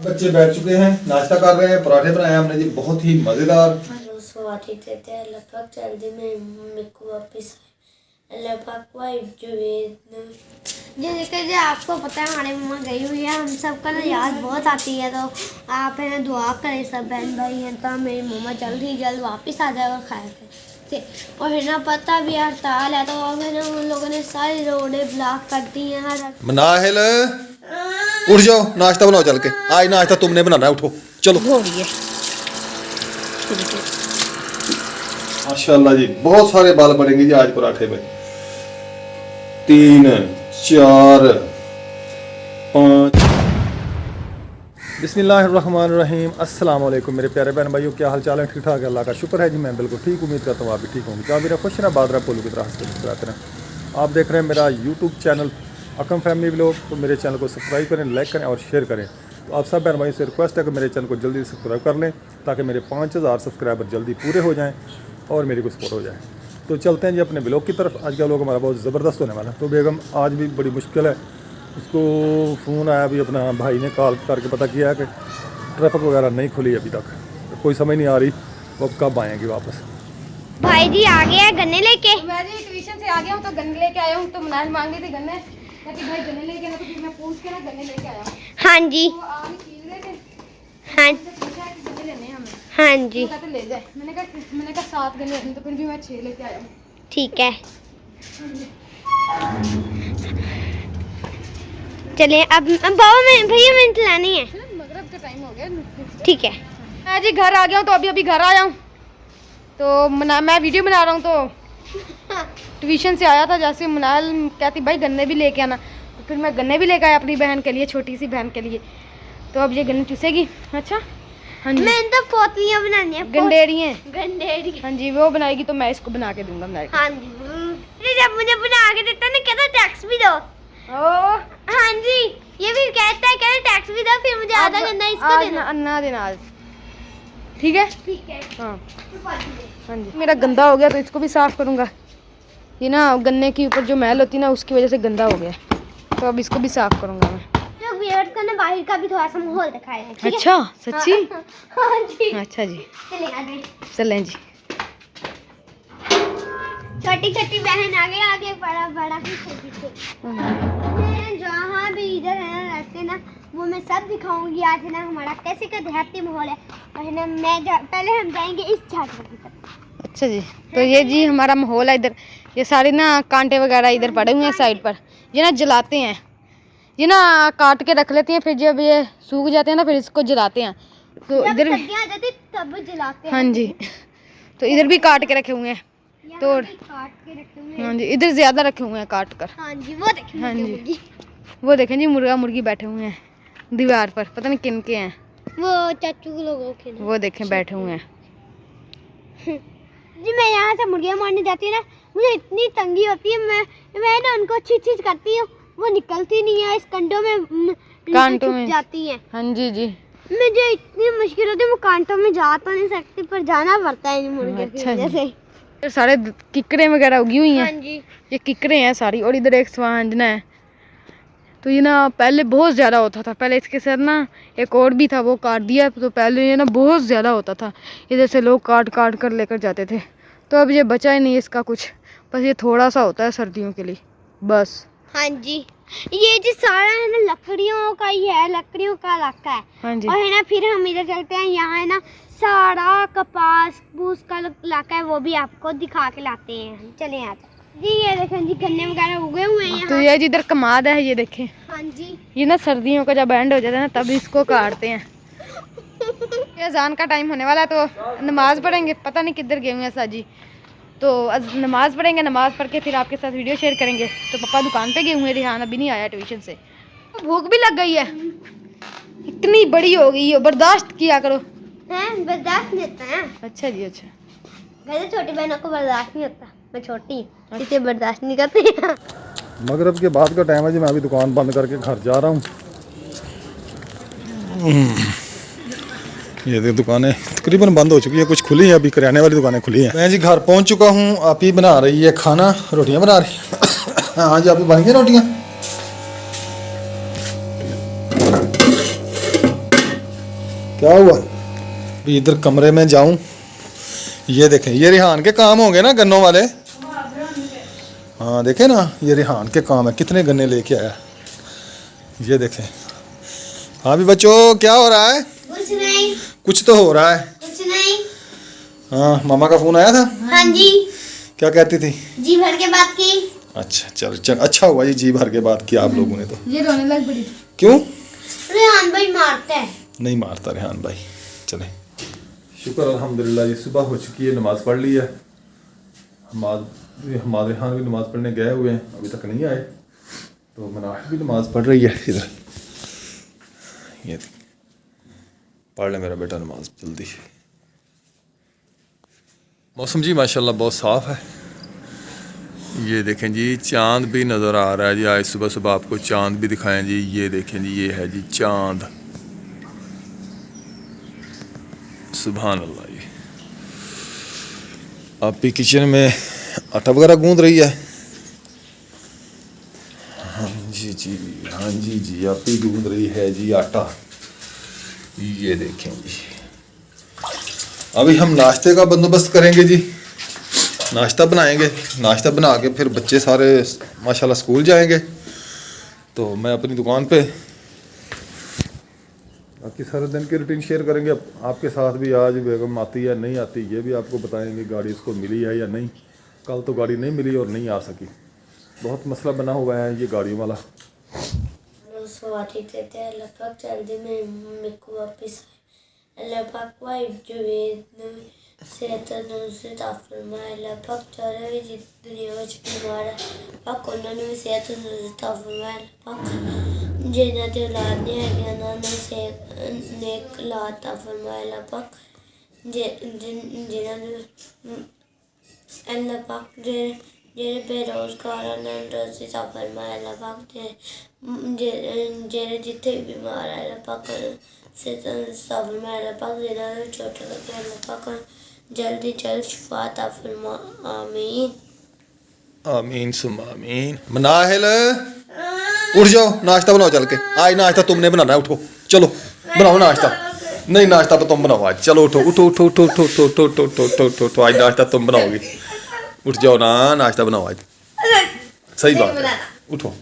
बच्चे बैठ चुके हैं, नाश्ता कर रहे हैं। पराठे बनाए हमने जी, बहुत ही मज़ेदार। जैसे आपको पता है हमारी मम्मा गई हुई है, हम सबका ना याद बहुत आती है, तो आप है ना दुआ करें सब बहन भाई हैं, तो मेरी मम्मा जल्द ही जल्द वापस आ जाए और खाया करें। और है ना पता भी हड़ताल है, तो अब है ना उन लोगों ने सारी रोडें ब्लॉक कर दी हैं। नाहिल उठ जाओ, नाश्ता बनाओ चल के। आज नाश्ता तुमने बनाना है, उठो चलो। हो रही है माशाल्लाह जी, बहुत सारे बाल पड़ेंगे जी आज पराठे में। 3 4 5। बिस्मिल्लाहिर्रहमानिर्रहीम। अस्सलाम वालेकुम मेरे प्यारे बहन भाइयों, क्या हाल चाल है? ठीक ठाक है, अल्लाह का शुक्र है जी, मैं बिल्कुल ठीक। उम्मीद करता हूँ आप भी ठीक होंगे। क्या मेरा खुश रहा बादरा पोलू की तरह हंसते मुस्कुराते रहें। आप देख रहे हैं मेरा यूट्यूब चैनल अकम फैमिली व्लॉग। तो मेरे चैनल को सब्सक्राइब करें, लाइक करें और शेयर करें। तो आप सब बहन भाई से रिक्वेस्ट है कि मेरे चैनल को जल्दी सब्सक्राइब कर लें, ताकि मेरे 5000 सब्सक्राइबर जल्दी पूरे हो जाएँ और मेरी को सपोर्ट हो जाए। तो चलते हैं जी अपने ब्लॉग की तरफ। आज का ब्लॉग हमारा बहुत ज़बरदस्त होने वाला है। तो बेगम आज भी बड़ी मुश्किल है, उसको फ़ोन आया भी, अपना भाई ने कॉल करके पता किया कि ट्रैफिक वगैरह नहीं खुली अभी तक। तो कोई समझ नहीं आ रही वो कब आएंगी वापस। भाई जी आ गए हैं गन्ने लेके। मैं जी ट्यूशन से आ गया हूँ तो गन्ने लेके आया हूँ। तो मनाल मांग रही थी गन्ने, कहती भाई गन्ने लेके ना, तो फिर मैं पूछ के ना गन्ने लेके आया हूँ। हाँ जी तो आज छील रहे थे, हाँ पूछा कि गन्ने लेने हैं हमें। हाँ जी तो कहते ले जाए। मैंने कहा 7 गन्ने लेने, तो फिर भी मैं 6 लेके आया हूँ। ठीक है, चलिए अब बाबा मैं भैया मैंने चलानी है। मगरब का टाइम हो गया। ठीक है, मैं जी घर आ गया हूँ, तो अभी घर आया हूँ। तो मैं वीडियो बना रहा हूँ। तो ट्यूशन से आया था, जैसे मनाल कहती भाई गन्ने भी लेके आना, तो फिर मैं गन्ने भी लेके आया अपनी बहन के लिए, छोटी सी बहन के लिए। तो अब ये गन्ने चूसेगी। अच्छा हाँ जी, मैंने तो पोतलियाँ बनानी है, गंडेरी हैं। गंडेरी। हाँ जी, वो बनाएगी तो मैं इसको बना के दूंगा। हाँ जी, जब मुझे बना के देता ना कहता टैक्स भी दो। ओ हाँ जी, ये भी कहता है टैक्स भी दो, फिर मुझे आधा गन्ना इसको देना। अन्ना देना आज, ठीक है? ठीक है। हाँ हाँ जी, मेरा गंदा हो गया तो इसको भी साफ करूँगा। ये ना गन्ने के ऊपर जो मैल होती है ना, उसकी वजह से गंदा हो गया, तो अब इसको भी साफ करूँगा मैं। तो वियर्ड का ना बाहर का भी थोड़ा सा माहौल दिखाया है, ठीक है? अच्छा सच्ची? हाँ जी, अच्छा जी, चले आगे। चलें जी। छोटी छोटी बहन आगे आगे, बड़ा बड़ा पीछे पीछे। मैं जहाँ भी इधर है ना रहते ना, वो मैं सब दिखाऊंगी आज है ना हमारा कैसे का देहाती माहौल है। और है ना पहले हम जाएंगे इस झाड़ की तरफ। अच्छा जी, तो ये जी हमारा माहौल है इधर। ये सारे ना कांटे वगैरह इधर पड़े हुए हैं साइड पर, ये ना जलाते हैं। ये ना काट के रख लेते हैं, फिर जब ये सूख जाते हैं ना, फिर इसको जलाते हैं। तो इधर सर्दियाँ आ जाती तब जलाते हैं। हाँ जी, तो इधर भी काट के रखे हुए हैं। तो काट के रखे हुए हैं। हाँ जी, इधर ज्यादा रखे हुए हैं काट कर। हाँ जी, वो देखें। हाँ जी, वो देखें जी, मुर्गा मुर्गी बैठे हुए हैं दीवार पर, पता नहीं किन के हैं। वो चाचू लोगों के ना। वो देखें बैठे हुए हैं। जी मैं यहाँ से मुर्गियाँ मारने जाती है ना, मुझे इतनी तंगी होती है, मैं ना उनको चीज करती हूँ, वो निकलती नहीं है, इस कांटों में जाती है। हाँ जी जी, मुझे इतनी मुश्किल होती है, वो कांटों में जा तो नहीं सकती, पर जाना पड़ता है इन मुर्गियों की वजह से। ये सारे किकड़े वगैरह उगी हुई हैं। हाँ जी, ये किकड़े हैं सारी, और इधर एक स्वांजना है। तो ये ना पहले बहुत ज़्यादा होता था, पहले इसके साथ ना एक और भी था, वो काट दिया। तो पहले ये ना बहुत ज़्यादा होता था, इधर से लोग काट काट कर लेकर जाते थे। तो अब ये बचा ही नहीं इसका कुछ, बस ये थोड़ा सा होता है सर्दियों के लिए बस। हाँ जी, ये जो सारा है ना लकड़ियों का ही है, लकड़ियों का इलाका है। हाँ जी, और है ना फिर हम इधर चलते हैं, यहाँ है ना सारा कपास फूस का इलाका है, वो भी आपको दिखा के लाते हैं। चले यहाँ जी, ये देखें जी गन्ने वगैरह उगे हुए हैं यहाँ। तो ये जिधर कमाद है ये देखें। हाँ जी, ये ना सर्दियों का जब एंड हो जाता है ना, तब इसको काटते हैं। ये अजान का टाइम होने वाला है, तो नमाज पढ़ेंगे। पता नहीं किधर गए हुए हैं साजी, तो नमाज पढ़ेंगे, नमाज पढ़ के फिर आपके साथ वीडियो शेयर करेंगे। तो पापा दुकान पे गए हुए हैं, रिहान अभी नहीं आया ट्यूशन से। तो भूख भी लग गई है, इतनी बड़ी हो गई है, बर्दाश्त किया करो। हैं बर्दाश्त नहीं होता है। अच्छा जी, अच्छा। वैसे छोटी बहनों को बर्दाश्त नहीं होता, मैं छोटी इसे बर्दाश्त नहीं करती। मगरब के बाद का टाइम है जी, मैं अभी दुकान बंद करके घर जा रहा हूँ। ये देखो दुकानें तकरीबन बंद हो चुकी है, कुछ खुली है, अभी किराने वाली दुकानें खुली हैं। मैं जी घर पहुँच चुका हूँ। आप ही बना रही है खाना, रोटियाँ बना रही है। हाँ जी, आप ही बन गई रोटियाँ। क्या हुआ? अभी इधर कमरे में जाऊं, ये देखें, ये रिहान के काम होंगे ना गन्नों वाले। हाँ देखे ना, ये रिहान के काम है। कितने गन्ने लेके आया, ये देखें। हाँ भी बच्चों, क्या हो रहा है? कुछ नहीं। कुछ तो हो रहा है। कुछ नहीं। हाँ, मामा का फोन आया था? हाँ जी। क्या कहती थी? जी भर के बात की। अच्छा चल चल, अच्छा हुआ ये जी भर के बात की आप लोगों ने तो। ये रोने लग पड़ी। क्यों? रेहान भाई मारते हैं। नहीं मारता रेहान भाई। चले, शुक्र अल्हम्दुलिल्लाह, ये सुबह हो चुकी है, नमाज पढ़ ली है। हमारे रेहान भी नमाज पढ़ने गए हुए हैं, अभी तक नहीं आए। तो मनाह भी नमाज पढ़ रही है इधर। ये पढ़ ले मेरा बेटा नमाज जल्दी। मौसम जी माशाल्लाह बहुत साफ़ है। ये देखें जी, चांद भी नज़र आ रहा है जी। आज सुबह सुबह आपको चांद भी दिखाएं जी। ये देखें जी, ये है जी चांद। सुभान अल्लाह। ये आप भी किचन में आटा वगैरह गूंद रही है? हाँ जी जी, हाँ जी जी, आप भी गूंद रही है जी आटा। ये देखें जी, अभी हम नाश्ते का बंदोबस्त करेंगे जी। नाश्ता बनाएंगे, नाश्ता बना के फिर बच्चे सारे माशाल्लाह स्कूल जाएंगे। तो मैं अपनी दुकान पे बाकी सारे दिन की रूटीन शेयर करेंगे आपके साथ भी। आज बेगम आती है नहीं आती, ये भी आपको बताएंगे। गाड़ी उसको मिली है या नहीं। कल तो गाड़ी नहीं मिली और नहीं आ सकी। बहुत मसला बना हुआ है ये गाड़ियों वाला। लगभग जल्दी में वापस लगभग सेहत लगभग चौदह भी दुनिया में बीमार पाक उन्होंने भी सेहत फरमाया जिन्हें ते औलाद नहीं है उन्होंने से नेक औलाद फरमाया पाक जिन्होंने अल्लाह पाक जेरे बेरोजगार ने रोजी फरमाया अल्लाह पाक जेरे जिथे बीमार है अल्लाह पाक से फरमाया अल्लाह पाक जिन्होंने छोटे लगे अल्लाह पाक जल्दी जल्द शिफा फरमा। आमीन आमीन सुम आमीन। मनाहिल उठ जाओ, नाश्ता बनाओ चल के। आज नाश्ता तुमने बनाना है, उठो चलो बनाओ नाश्ता। नहीं नाश्ता तो तुम बनाओ आज, चलो उठो उठो उठो उठो उठो उठो उठो उठो उठो उठो उठो उठो। आज नाश्ता तुम बनाओगी। उठ जाओ ना, नाश्ता बनाओ आज। सही बात है, उठो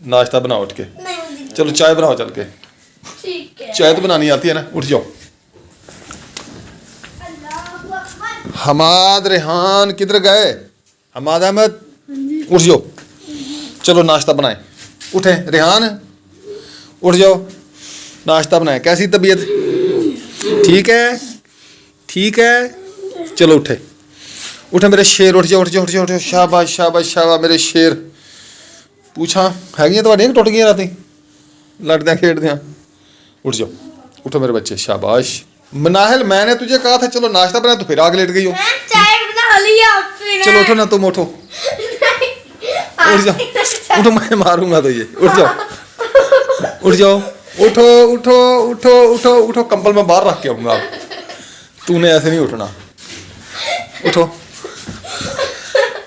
नाश्ता बनाओ उठ के। चलो चाय बनाओ चल के। चाय तो बनानी आती है ना, उठ जाओ। हमाद रेहान किधर गए? हमाद अहमद उठ जाओ, चलो नाश्ता बनाएं। उठे रेहान, उठ जाओ नाश्ता बनाएं। कैसी तबीयत? ठीक है ठीक है, चलो उठे उठे मेरे शेर। उठ जाओ उठ जाओ उठ जाओ उठ जाओ। शाबाश शाबाश शाबाश मेरे शेर। पूछा है तो टुट गई राती लड़द खेड़द। उठ जाओ उठो मेरे बच्चे, शाबाश। मनाहिल मैंने तुझे कहा था चलो नाश्ता बना, तो फिर आग लेट गई हो। चाय बना लिया आपने। चलो उठो ना तुम, उठो उठ जाओ उठो, मैं मारूंगा तो ये। उठ जाओ उठ जाओ उठो उठो उठो उठो उठो। कंबल में बाहर रख के आऊंगा अब, तूने ऐसे नहीं उठना। उठो,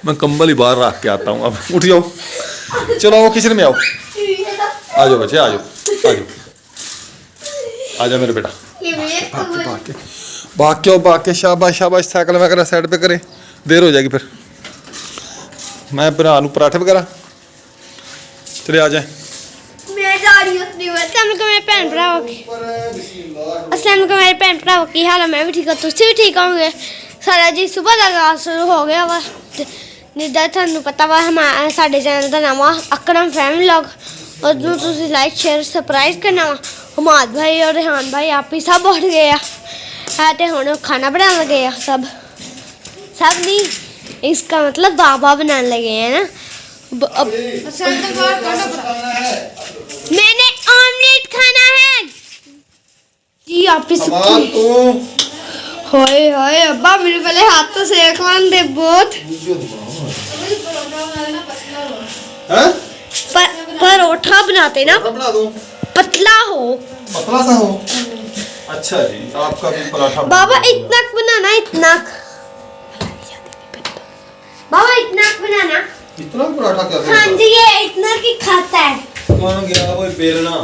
मैं कंबल ही बाहर रख के आता हूँ अब। उठ जाओ, चलो आओ किचन में आओ। आ जाओ बच्चे, आ जाओ आ जाओ आ जाओ मेरे बेटा। भाग के शाबाश शाबाश। साइकिल वगैरह साइड पे करें, देर हो जाएगी फिर। मैं बना लूँ पराठे वगैरह, चले आ जाए। मैं जा रही हूं अपनी बात। अस्सलाम वालेकुम मेरे भैन भराओ की। अस्सलाम वालेकुम मेरे भैन भराओ की हाल है? मैं भी ठीक हूं, तुसी भी ठीक होंगे। सारा जी सुबह का आगाज़ शुरू हो गया वा। जिद्दां थानू पता वा हमारे साडे चैनल का नाम आ अकरम फैमिली व्लॉग। और जो तुसी लाइक शेयर सब्सक्राइब करना वा। हमाद भाई और रेहान भाई आप ही सब उठ गए है तो हुण खाना बनाने लगे हैं। सब नहीं, इसका मतलब बाबा बनाने लगे हैं ना। मैंने ऑमलेट खाना है जी। आप हाय हाय अब्बा मेरे पहले हाथ तो सेक वन दे बहुत। परोठा बनाते ना, बना दो पतला सा हो। अच्छा जी, आपका भी पराठा बाबा इतना बनाना, इतना बाबा इतना बनाना। इतना पराठा क्या? हाँ जी, ये इतना की खाता है। कौन गया वो बेलना?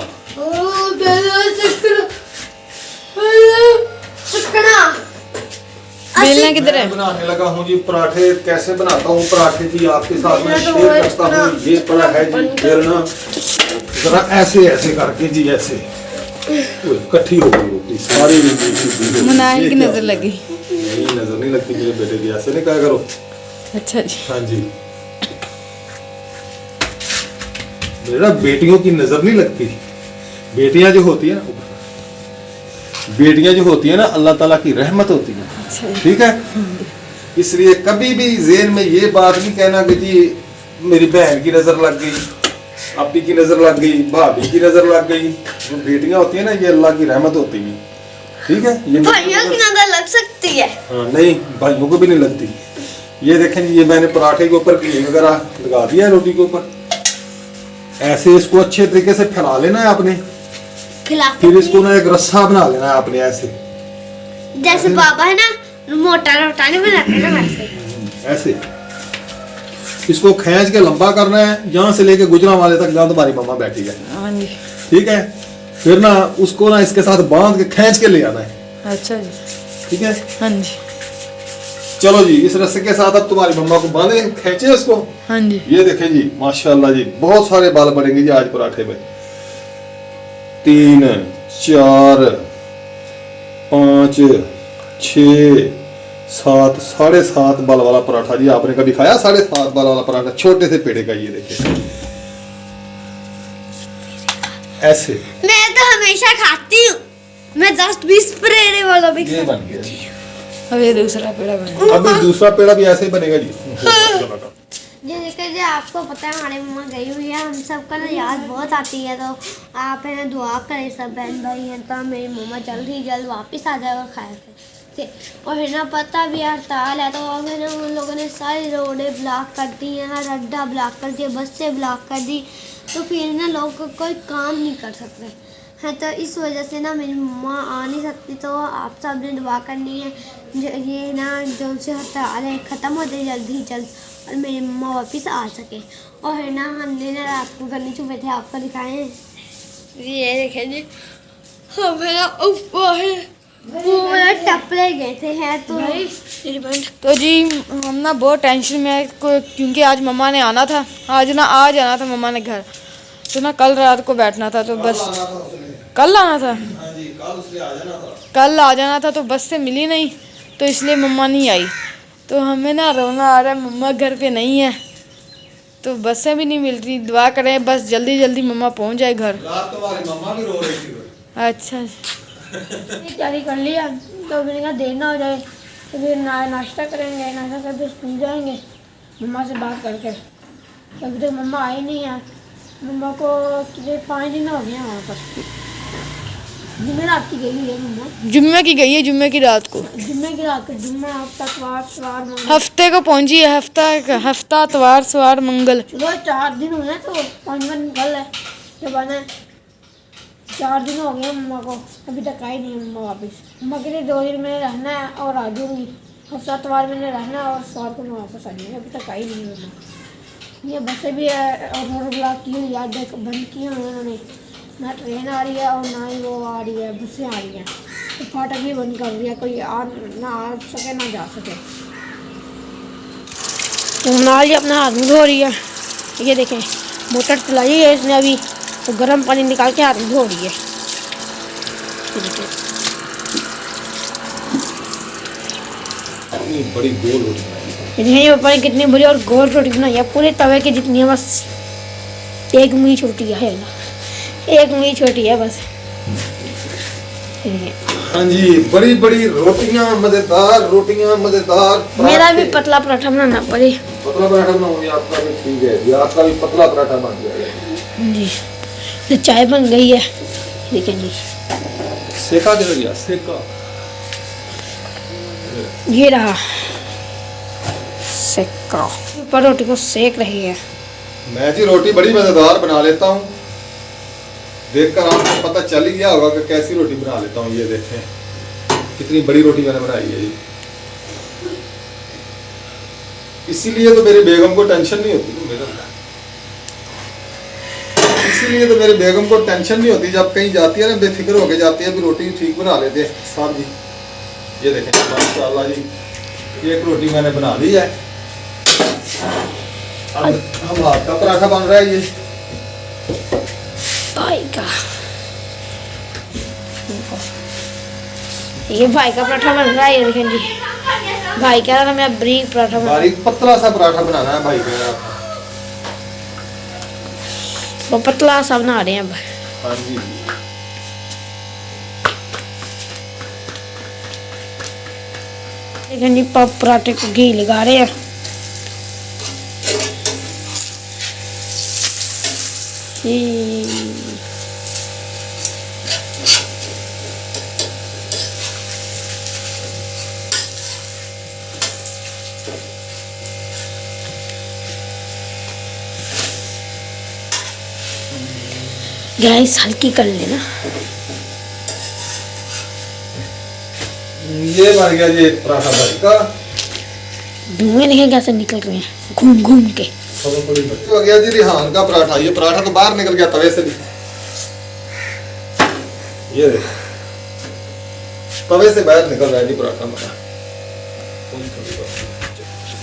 है। बनाने लगा हूँ जी पराठे। कैसे बनाता हूँ पराठे जी आपके साथ में शेयर करता हूँ। ये पड़ा है जी बेलना, जरा ऐसे ऐसे करके जी ऐसे इकट्ठी हो गई रोटी सारी। मुनाहिल की नजर लगी। नहीं, नजर नहीं लगती मेरे बेटे की, ऐसे नहीं कहा करो। अच्छा जी। हाँ जी, मेरा बेटियों की नजर नहीं लगती। बेटियां जो होती है ना, बेटियां जो होती है ना, अल्लाह ताला की रहमत होती है। अच्छा जी। ठीक है, इसलिए कभी भी ज़हन में ये बात नहीं कहना कि जी मेरी बहन की नजर लग गई, आपी की नजर लग गई, भाभी की नजर लग गई। जो बेटियां होती है ना, ये अल्लाह की रहमत होती है। ठीक है, ये भाइयों की नजर लग सकती है। हाँ, नहीं भाइयों को भी नहीं लगती। ये देखें जी, ये मैंने पराठे के ऊपर घी वगैरह लगा दिया है रोटी के ऊपर। ऐसे इसको अच्छे तरीके से फैला लेना है आपने, फिर इसको ना एक रस्सा बना लेना है आपने ऐसे। जैसे बाबा है ना मोटा रोटा नहीं बनाते ना वैसे। ऐसे इसको खींच के लंबा करना है, जहाँ से लेके गुजरांवाले तक जहाँ तुम्हारी मम्मा बैठी है। हाँ जी। ठीक है, फिर ना उसको ना इसके साथ बांध के खींच के ले आना है। अच्छा जी। ठीक है, हाँ जी। चलो जी, इस रस्से के साथ अब तुम्हारी मम्मा को बांधे, खींचे इसको। हाँ जी। ये देखें जी, माशाल्लाह जी, बहुत सारे बाल बढ़ेंगे जी आज पराठे में। 3 4 5 6 7 7.5 बाल वाला पराठा जी। आपने कभी खाया 7.5 बाल वाला पराठा? छोटे से पेड़े का। ये देखिए ऐसे। मैं तो हमेशा खाती हूँ, मैं 10-20 पेड़े वाला भी ये बन गया। अब ये दूसरा पेड़ा बना। अभी दूसरा पेड़ा भी ऐसे ही बनेगा जी। जैसे कि आपको पता है हमारी मम्मा गई हुई है, हम सबका ना याद बहुत आती है, तो आप है ना दुआ करें सब बहन भाई हैं, तो मेरी मम्मा जल्द ही जल्द वापस आ जाए और खाए थे। और है ना पता भी हड़ताल है, तो अब है ना उन लोगों ने सारी रोडें ब्लॉक कर दी हैं, हर अड्डा ब्लॉक कर दिया, बसें ब्लॉक कर दी, तो फिर ना लोग कोई काम नहीं कर सकते हैं। तो इस वजह से ना मेरी मम्मा आ नहीं सकती, तो आप सब ने दुआ करनी है ये ना जो से हड़ताल है ख़त्म हो जाए जल्द ही जल्द, और मेरी मम्मा वापस आ सके। और है ना हमने ना रात को गन्ने छुपे थे, आपको दिखाए हैं, ये देखें जी, हम है ना ऊपर है वो वाला टपले गए थे हैं तो जी हम ना बहुत टेंशन में है, क्योंकि आज मम्मा ने आना था, आज आना था मम्मा ने घर, तो ना कल रात को बैठना था, तो बस कल आना था। कल आ जाना था, तो बस से मिली नहीं, तो इसलिए मम्मा नहीं आई। तो हमें ना रोना आ रहा है, मम्मा घर पे नहीं है, तो बसें भी नहीं मिल रही। दुआ करें बस जल्दी जल्दी मम्मा पहुंच जाए घर। रात तुम्हारी मम्मा भी रो रही थी। अच्छा तैयारी कर लिया, तो मैंने कहा देर ना हो जाए, तो फिर नाश्ता करेंगे, नाश्ता करके स्कूल जाएंगे मम्मा से बात करके। अभी तक मम्मा आई नहीं है, मम्मा को 5 दिन हो गए हैं वहाँ पर। जुम्मे रात की गई हुई है मम्मा, जुम्मे की गई है, जुम्मे की रात को, जुम्मे की रात को, जुम्मे हफ्ता इतवार सवार मंगल, हफ्ते को पहुंची है, हफ्ता इतवार सवार मंगल। चलो 4 दिन हुए हैं, तो 5वां दिन कल है जब आना है। 4 दिन हो गए मम्मा को, अभी तक आई नहीं मम्मा वापस। मम्मा के लिए 2 दिन में रहना है और आ जाऊँगी, हफ्ता इतवार में रहना है और सवार को मैं वापस आ जाऊँगी। अभी तक आई नहीं मम्मा। ये बसें भी है और रोड ब्लॉक की हुई, याद बंद की हुई उन्होंने, ना ट्रेन आ रही है और ना ही वो आ रही है, बसें आ रही हैं, तो फाटक भी बंद कर दिया, कोई ना आ सके ना जा सके। तो नाल ये अपना हाथ मुँह धो रही है, ये देखें मोटर चलाई है इसने अभी, तो गर्म पानी निकाल के हाथ धो रही है। बड़ी गोल रोटी बनाई। ये पापा ने कितनी बड़ी और गोल रोटी बनाई है, पूरे तवे के जितनी है, बस 1 उंगली छोटी है ना, 1 उंगली छोटी है बस। हाँ जी, बड़ी बड़ी रोटियां, मजेदार रोटियां, मजेदार। मेरा भी पतला पराठा बनाना पड़े। पतला पराठा बनाऊंगी आपका भी, ठीक है जी, आपका भी पतला पराठा बन जाएगा जी। तो चाय बन गई है, देखें जी, सेका दे दिया, सेका। ये रहा सेका, ऊपर रोटी को सेक रही है। मैं जी रोटी बड़ी मजेदार बना लेता हूँ, देखकर आपको पता चल ही गया होगा कि कैसी रोटी बना लेता हूँ। ये देखें कितनी बड़ी रोटी मैंने बनाई है जी। इसीलिए तो मेरी बेगम को टेंशन नहीं होती, इसीलिए तो मेरी बेगम को टेंशन नहीं होती, जब कहीं जाती है ना बेफिक्र होके जाती है, भी रोटी ठीक बना लेते हैं साहब जी। ये देखें माशाल्लाह जी, एक रोटी मैंने बना ली है। अब हमाद का पराठा बन रहा है ये भाई का पराठा बन रहा है। ये देखें जी, भाई कह रहा था मैं बारीक पराठा बना, बारीक पतला सा पराठा बनाना है भाई मेरा। वो पतला सा बना रहे हैं अब। हाँ जी। देखें जी, पराठे को घी लगा रहे हैं। गैस हल्की कर लेना। ये बन गया जी एक पराठा भाई का। धुएं देखें कैसे निकल रहे हैं घूम घूम के। तो गया जी रिहान का पराठा। ये पराठा तो बाहर निकल गया तवे से भी। ये तवे से बाहर निकल रहा है जी पराठा मेरा।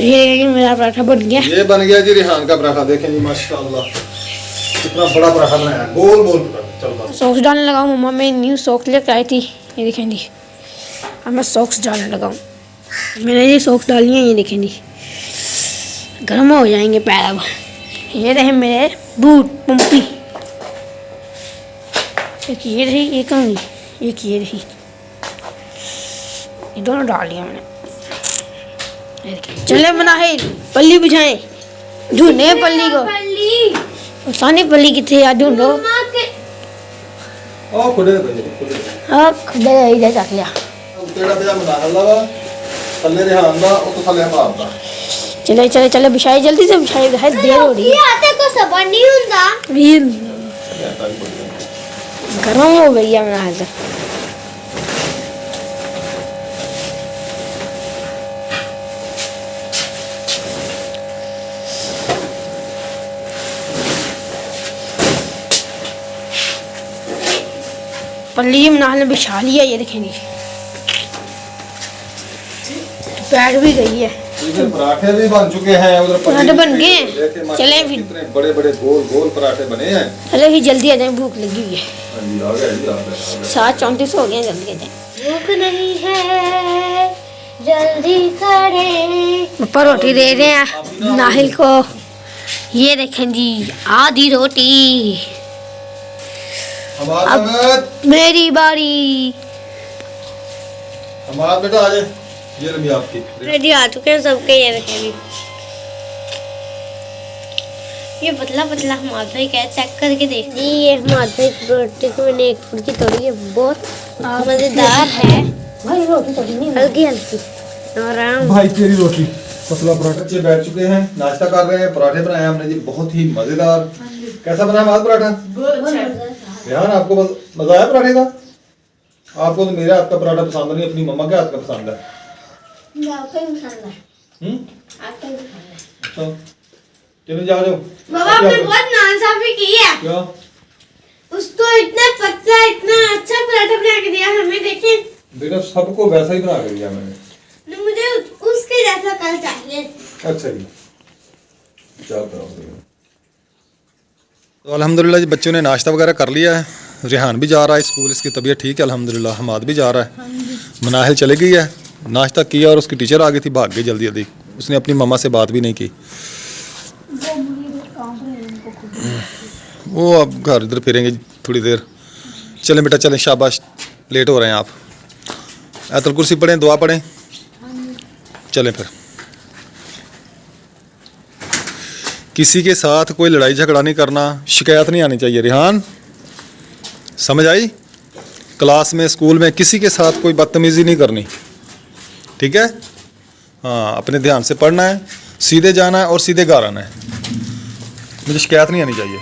ये मेरा पराठा बन गया। ये बन गया जी रिहान का पराठा। देखें जी माशाल्लाह कितना बड़ा पराठा बनाया, गोल गोल पराठा। चल बस सॉक्स डालने लगा हूँ। मम्मा मैं न्यू सॉक्स लेकर आई थी। ये देखें जी, अब मैं सॉक्स डालने लगा हूँ। मैंने ये सॉक्स डाली हैं। ये देखें जी, गर्म हो जाएंगे पैर अब। ये रहे मेरे बूट पंपी। एक ये रही, एक आऊँगी, एक ये रही। ये दोनों डाल लिया मैंने। ये देखें, चले बना है पल्ली बिछाएं, ढूंढे पल्ली को। सानी पल्ली कितने यार ढूंढो। ओ खुदे दे खुदे। हाँ खुदे इधर रख लिया। तेरा बेजा बना हल्ला थल्ले रिहान दा ओ तो थल्ले हमाद दा। चले चले चले बिछाई, जल्दी से बिछाई, बहुत देर हो रही है। आते को सबर नहीं होता। गरम हो गई है मेरा हाथ। पल्ली मनाल ने बिछा लिया। ये देखेंगे बैठ भी गई है। इधर पराठे भी बन चुके हैं, उधर पराठे बन गए हैं। चले भी कितने बड़े बड़े गोल गोल पराठे बने हैं। चले भी जल्दी आ जाए, भूख लगी हुई है। हाँ जी आ गए जी आ गए। 7:34 हो गए, जल्दी आ जाए। भूख नहीं है जल्दी करें। पापा रोटी दे रहे हैं नाहिल को। ये देखें जी आधी रोटी। अब मेरी बारी। हमारा बेटा आ जाए। ये रही आपकी रेडी आ चुके हैं सबके। ये देखें ये पतला पतला हमारे भाई का चेक करके देख जी। ये हमारे भाई की रोटी को मैंने एक फुल्की तोड़ी है, बहुत मज़ेदार है। भाई रोटी तोड़ी नहीं, हल्की हल्की आराम। भाई तेरी रोटी पतला पराठा। बच्चे बैठ चुके हैं, नाश्ता कर रहे हैं। पराठे बनाए हमने जी, बहुत ही मजेदार। कैसा बना हमारा पराठा? यार आपको मजा आया पराठे का? आपको तो मेरे हाथ का पराठा पसंद नहीं, अपनी मम्मा के हाथ का पसंद है। अच्छा चलो जाओ जाओ। बाबा आपने बहुत नाइंसाफी की है। क्या? उसको इतना पतला इतना अच्छा पराठा बना के दिया हमें। देखें बेटा सबको वैसा ही बना के दिया मैंने। मुझे उसके जैसा कल चाहिए। अच्छा जी चलो करो। तो अल्हम्दुलिल्लाह जी बच्चों ने नाश्ता वगैरह कर लिया है। रिहान भी जा रहा है स्कूल, इसकी तबीयत ठीक है अल्हम्दुलिल्लाह। हमाद भी जा रहा है। मनाहिल चली गई है, नाश्ता किया और उसकी टीचर आ गई थी, भाग गई जल्दी जल्दी। उसने अपनी मम्मा से बात भी नहीं की। वो अब घर इधर फिरेंगे थोड़ी देर। चलें बेटा चलें, शाबाश लेट हो रहे हैं आप। आयतुल कुर्सी पढ़ें, दुआ पढ़ें, चलें फिर। किसी के साथ कोई लड़ाई झगड़ा नहीं करना, शिकायत नहीं आनी चाहिए। रिहान समझ आई? क्लास में स्कूल में किसी के साथ कोई बदतमीज़ी नहीं करनी, ठीक है? हाँ अपने ध्यान से पढ़ना है, सीधे जाना है और सीधे घर आना है। मुझे शिकायत नहीं आनी चाहिए।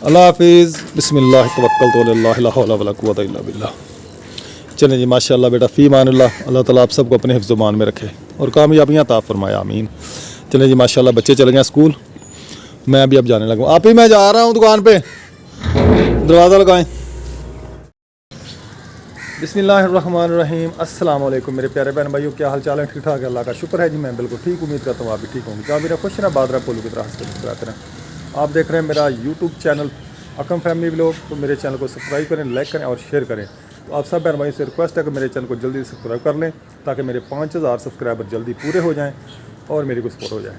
अल्लाह हाफिज़। बिस्मिल्लाह तवक्कलतु अलल्लाह ला हौला वला कुव्वता इल्ला बिल्लाह। चलें जी माशाल्लाह बेटा फ़ी मानिल्लाह। अल्लाह ताला आप सबको अपने हिफ्ज़ मान में रखे और कामयाबियाँ अता फरमाए, आमीन। चलें जी माशाल्लाह बच्चे चले गए स्कूल, मैं अभी अब जाने लगा। आप ही मैं जा रहा हूँ दुकान पे, दरवाज़ा लगाएं। बिस्मिल्लाहिर्रहमानिर्रहीम अस्सलाम वालेकुम मेरे प्यारे बहन भाइयों, क्या हाल चाल है? ठीक ठाक है, अल्लाह का शुक्र है जी, मैं बिल्कुल ठीक। उम्मीद करता हूँ आप भी ठीक होंगे। क्या मेरा खुश रहा बादरा पोलू की तरह हंसते मुस्कुराते रहें। आप देख रहे हैं मेरा यूट्यूब चैनल अकम फैमिली व्लॉग। तो मेरे चैनल को सब्सक्राइब करें, लाइक करें और शेयर करें। तो आप सब बहन भाई से रिक्वेस्ट है कि मेरे चैनल को जल्दी सब्सक्राइब कर लें ताकि मेरे 5000 सब्सक्राइबर जल्दी पूरे हो जाएँ और मेरी को सपोर्ट हो जाए।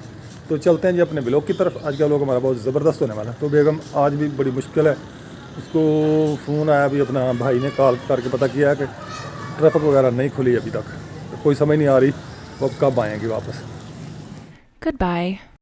तो चलते हैं जी अपने व्लॉग की तरफ। आज का व्लॉग हमारा बहुत ज़बरदस्त होने वाला है। तो बेगम आज भी बड़ी मुश्किल है, उसको फ़ोन आया अभी, अपना भाई ने कॉल करके पता किया है कि ट्रैफिक वगैरह नहीं खुली अभी तक। तो कोई समझ नहीं आ रही वो अब कब आएंगी वापस। Goodbye.